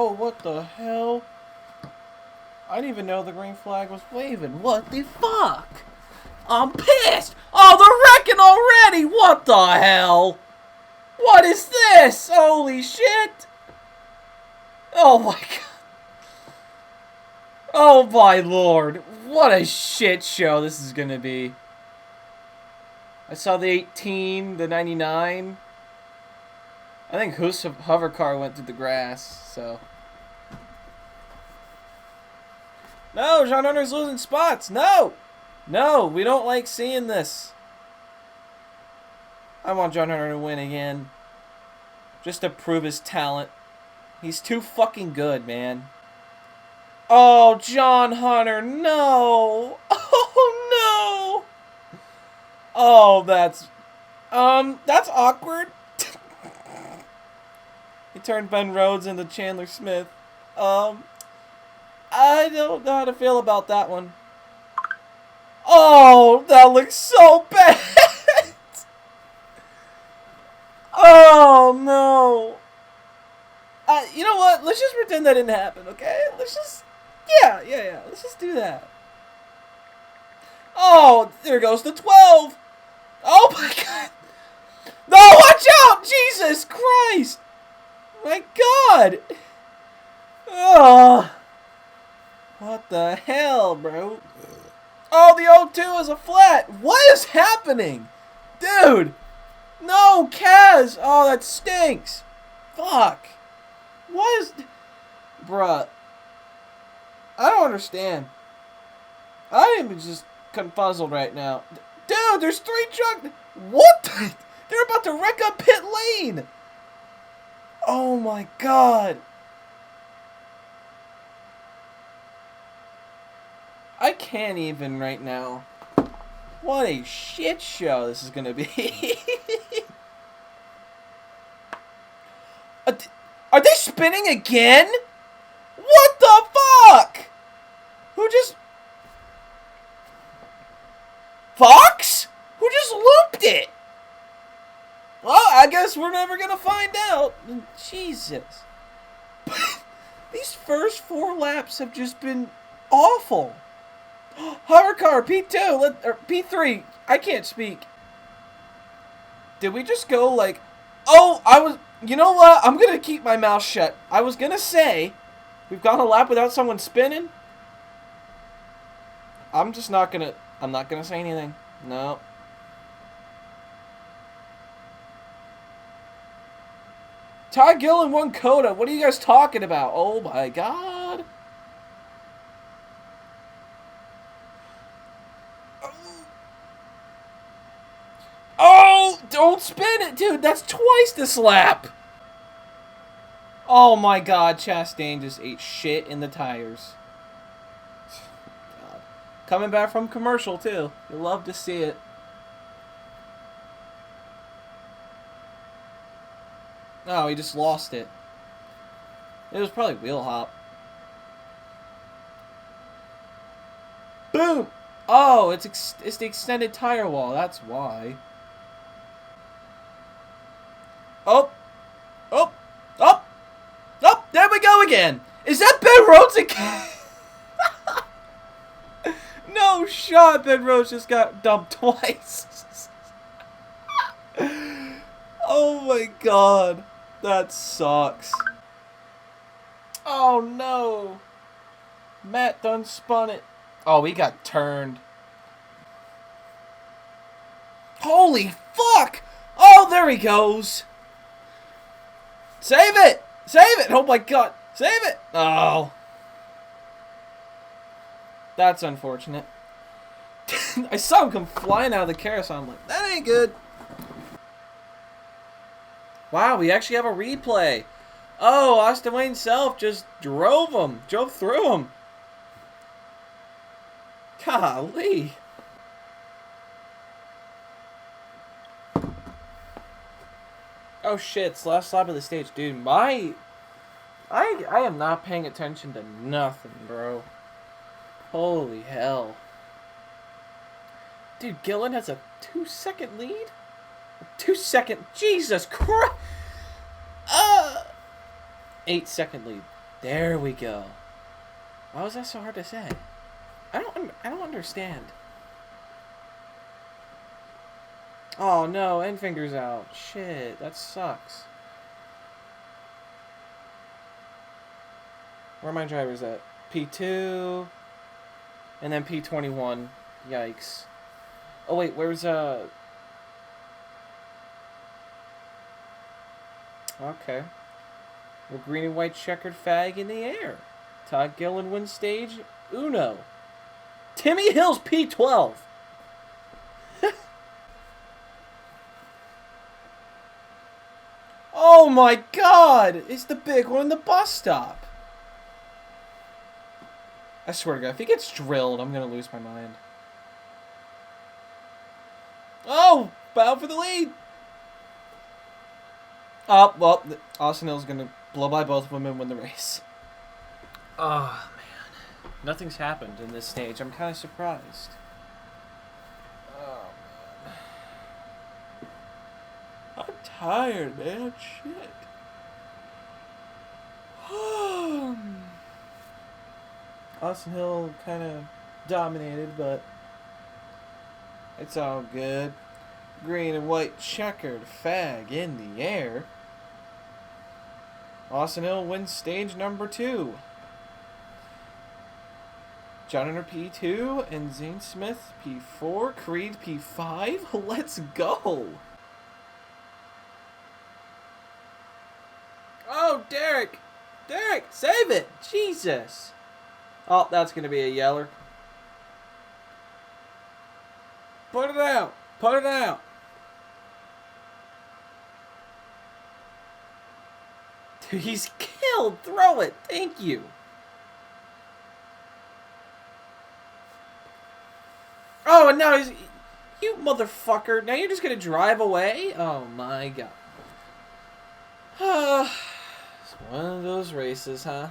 Oh, what the hell? I didn't even know the green flag was waving. What the fuck? I'm pissed! Oh, they're wrecking already! What the hell? What is this? Holy shit! Oh my god. Oh my lord. What a shit show this is gonna be. I saw the 18, the 99. I think whose hover car went through the grass, so. No, John Hunter's losing spots. No! No, we don't like seeing this. I want John Hunter to win again. Just to prove his talent. He's too fucking good, man. Oh, John Hunter, no! Oh, no! Oh, that's awkward. He turned Ben Rhodes into Chandler Smith. I don't know how to feel about that one. Oh, that looks so bad. Oh, no. You know what? Let's just pretend that didn't happen, okay? Let's just... Yeah. Let's just do that. Oh, there goes the 12. Oh, my God. No, watch out! Jesus Christ. My God. Oh. What the hell, bro? Oh, the O2 is a flat. What is happening? Dude. No, Kaz. Oh, that stinks. Fuck. What is... Bruh. I don't understand. I am just confuzzled right now. Dude, there's 3 trucks. What? They're about to wreck up pit lane. Oh, my God. I can't even right now. What a shit show this is going to be. Are they spinning again? What the fuck? Who just... Fox? Who just looped it? Well, I guess we're never going to find out. Jesus. These first 4 laps have just been awful. Hover car, P2, or P3. I can't speak. Did we just go like... Oh, you know what? I'm going to keep my mouth shut. I was going to say, we've gone a lap without someone spinning. I'm not going to say anything. No. Ty Gillen won Coda. What are you guys talking about? Oh my God. Oh, don't spin it, dude. That's twice this lap. Oh my God, Chastain just ate shit in the tires. God. Coming back from commercial, too. You love to see it. Oh, he just lost it. It was probably wheel hop. Boom! Oh, it's the extended tire wall. That's why. Oh! There we go again! Is that Ben Rhodes again? No shot, Ben Rhodes just got dumped twice. Oh my God. That sucks. Oh no. Matt done spun it. Oh, we got turned. Holy fuck! Oh, there he goes. Save it! Save it! Oh my God! Save it! Oh. That's unfortunate. I saw him come flying out of the carousel. I'm like, that ain't good. Wow, we actually have a replay. Oh, Austin Wayne Self just drove through him. Golly. Oh shit, it's the last lap of the stage. Dude, I am not paying attention to nothing, bro. Holy hell. Dude, Gillen has a 2-second lead? 2-second, Jesus Christ! 8-second lead. There we go. Why was that so hard to say? I don't understand. Oh no, end finger's out. Shit, that sucks. Where are my drivers at? P2 and then P21. Yikes. Oh wait, where's Okay. Well, green and white checkered fag in the air. Todd Gillen wins stage Uno. Timmy Hill's P12. Oh my god! It's the big one in the bus stop. I swear to God, if he gets drilled, I'm gonna lose my mind. Oh! Bow for the lead! Oh, well, Austin Hill's gonna blow by both of them and win the race. Oh, man. Nothing's happened in this stage. I'm kind of surprised. Oh, man. I'm tired, man. Shit. Austin Hill kind of dominated, but it's all good. Green and white checkered fag in the air. Austin Hill wins stage number 2. John Hunter P2 and Zane Smith P4. Creed P5. Let's go. Oh, Derek. Derek, save it. Jesus. Oh, that's going to be a yeller. Put it out. Put it out. Dude, he's killed. Throw it. Thank you. Oh, and now he's... You motherfucker. Now you're just going to drive away? Oh, my God. It's one of those races, huh?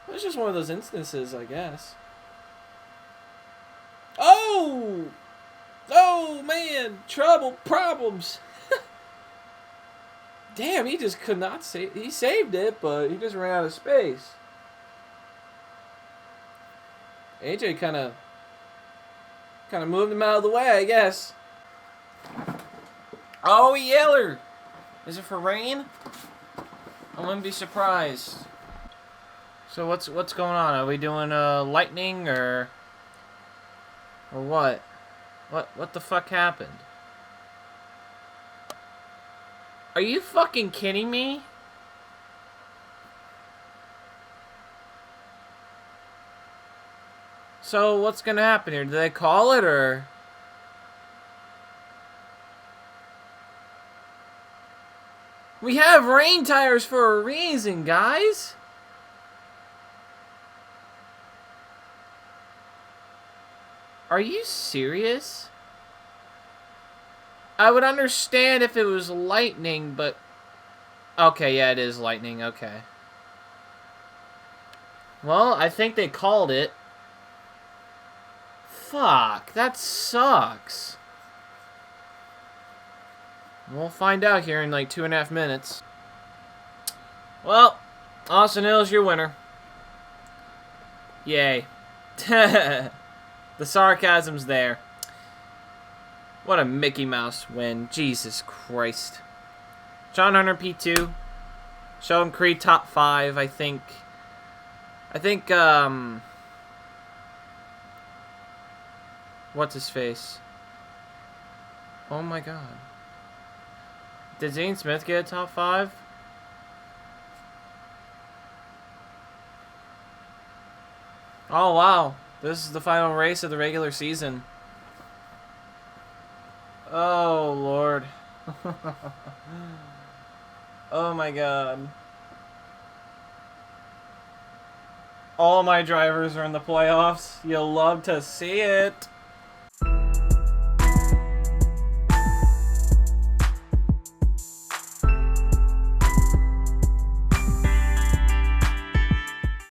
It's just one of those instances, I guess. Oh! Oh, man. Trouble. Problems. Damn, he just could not save... He saved it, but he just ran out of space. AJ kind of moved him out of the way, I guess. Oh, yeller! Is it for rain? I wouldn't be surprised. So what's going on? Are we doing lightning or what? What the fuck happened? Are you fucking kidding me? So what's gonna happen here? Do they call it or? We have rain tires for a reason, guys. Are you serious? I would understand if it was lightning, but... Okay, yeah, it is lightning, okay. Well, I think they called it. Fuck, that sucks. We'll find out here in like 2.5 minutes. Well, Austin Hill's your winner. Yay. The sarcasm's there. What a Mickey Mouse win. Jesus Christ. John Hunter P2. Sheldon Creed top 5, I think. What's his face? Oh my god. Did Zane Smith get a top 5? Oh wow. This is the final race of the regular season. Oh, Lord. Oh, my God. All my drivers are in the playoffs. You'll love to see it.